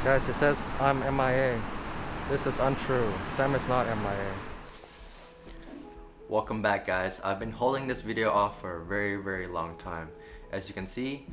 Guys, it says I'm MIA. This is untrue. Sam is not MIA. Welcome back, guys. I've been holding this video off for a very long time. As you can see,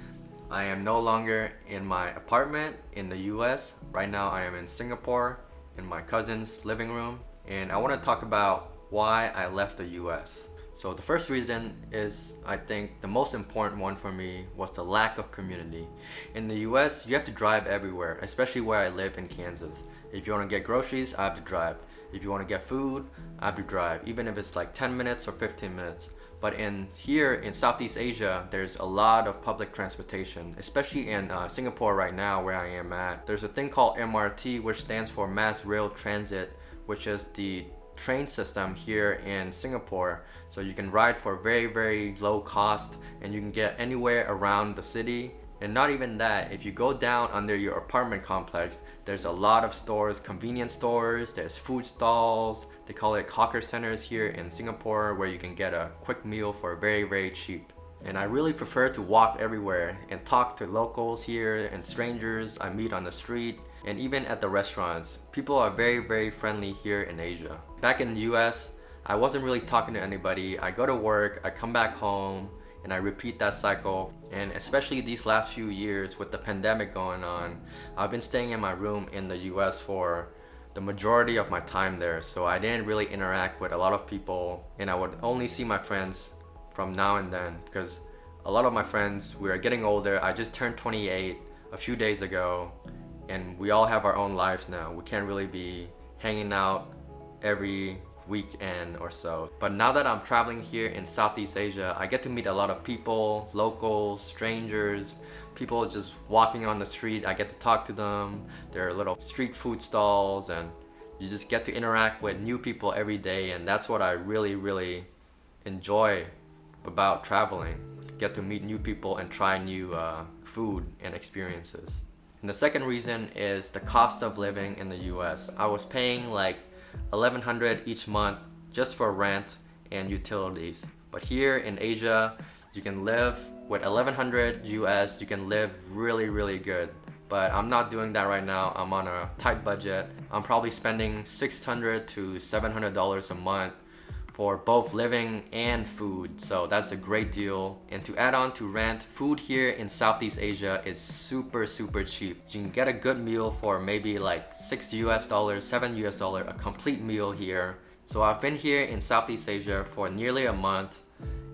I am no longer in my apartment in the US. Right now I am in Singapore in my cousin's living room, and I want to talk about why I left the US. So the first reason is, I think the most important one for me, was the lack of community. In the US, you have to drive everywhere, especially where I live in Kansas. If you want to get groceries, I have to drive. If you want to get food, I have to drive, even if it's like 10 minutes or 15 minutes. But here in Southeast Asia, there's a lot of public transportation, especially in Singapore right now where I am at. There's a thing called MRT, which stands for Mass Rail Transit, which is the train system here in Singapore. So you can ride for very low cost, and you can get anywhere around the city. And not even that, if you go down under your apartment complex, there's a lot of stores, convenience stores, there's food stalls. They call it hawker centers here in Singapore, where you can get a quick meal for very cheap. And I really prefer to walk everywhere and talk to locals here and strangers I meet on the street, and even at the restaurants. People are very friendly here in Asia. Back in the US, I wasn't really talking to anybody. I go to work, I come back home, and I repeat that cycle. And especially these last few years with the pandemic going on, I've been staying in my room in the US for the majority of my time there. So I didn't really interact with a lot of people, and I would only see my friends from now and then, because a lot of my friends, we are getting older. I just turned 28 a few days ago, and we all have our own lives now. We can't really be hanging out every weekend or so. But now that I'm traveling here in Southeast Asia, I get to meet a lot of people, locals, strangers, people just walking on the street. I get to talk to them. There are little street food stalls, and you just get to interact with new people every day, and that's what I really enjoy about traveling. Get to meet new people and try new food and experiences. And the second reason is the cost of living in the US. I was paying like $1,100 each month just for rent and utilities. But here in Asia, you can live with $1,100 US, you can live really good. But I'm not doing that right now. I'm on a tight budget. I'm probably spending $600 to $700 a month for both living and food, so that's a great deal. And to add on to rent, food here in Southeast Asia is super cheap. You can get a good meal for maybe like $6 US, $7 US, a complete meal here. So I've been here in Southeast Asia for nearly a month,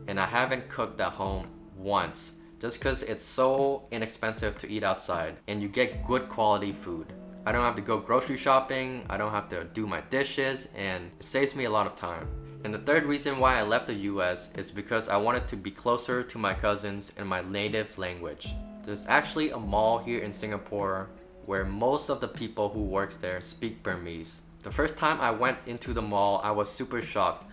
and I haven't cooked at home once, just because it's so inexpensive to eat outside, and you get good quality food. I don't have to go grocery shopping, I don't have to do my dishes, and it saves me a lot of time. And the third reason why I left the US is because I wanted to be closer to my cousins in my native language. There's actually a mall here in Singapore where most of the people who works there speak Burmese. The first time I went into the mall, I was super shocked.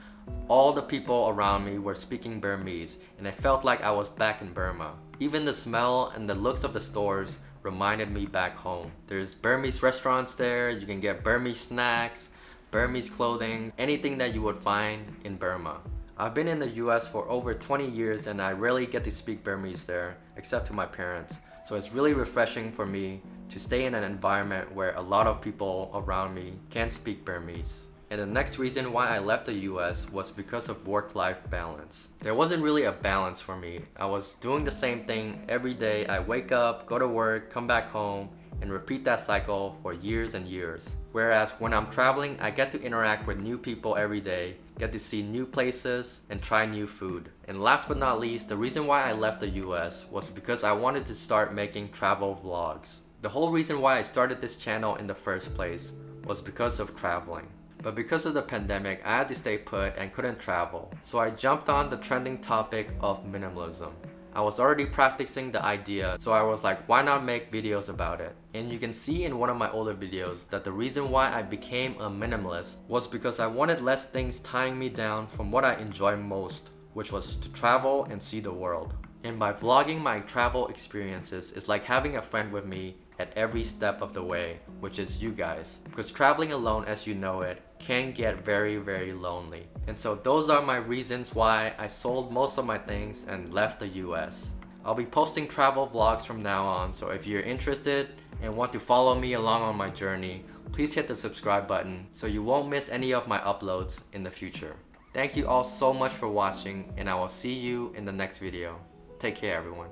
All the people around me were speaking Burmese, and I felt like I was back in Burma. Even the smell and the looks of the stores reminded me back home. There's Burmese restaurants there, you can get Burmese snacks, Burmese clothing, anything that you would find in Burma. I've been in the US for over 20 years, and I rarely get to speak Burmese there, except to my parents. So it's really refreshing for me to stay in an environment where a lot of people around me can speak Burmese. And the next reason why I left the US was because of work-life balance. There wasn't really a balance for me. I was doing the same thing every day. I wake up, go to work, come back home, and repeat that cycle for years and years. Whereas when I'm traveling, I get to interact with new people every day, get to see new places, and try new food. And last but not least, the reason why I left the US was because I wanted to start making travel vlogs. The whole reason why I started this channel in the first place was because of traveling. But because of the pandemic, I had to stay put and couldn't travel. So I jumped on the trending topic of minimalism. I was already practicing the idea, so I was like, why not make videos about it? And you can see in one of my older videos that the reason why I became a minimalist was because I wanted less things tying me down from what I enjoy most, which was to travel and see the world. And by vlogging my travel experiences, it's like having a friend with me at every step of the way, which is you guys. Because traveling alone as you know it can get very lonely. And so those are my reasons why I sold most of my things and left the US. I'll be posting travel vlogs from now on, so if you're interested and want to follow me along on my journey, please hit the subscribe button so you won't miss any of my uploads in the future. Thank you all so much for watching, and I will see you in the next video. Take care, everyone.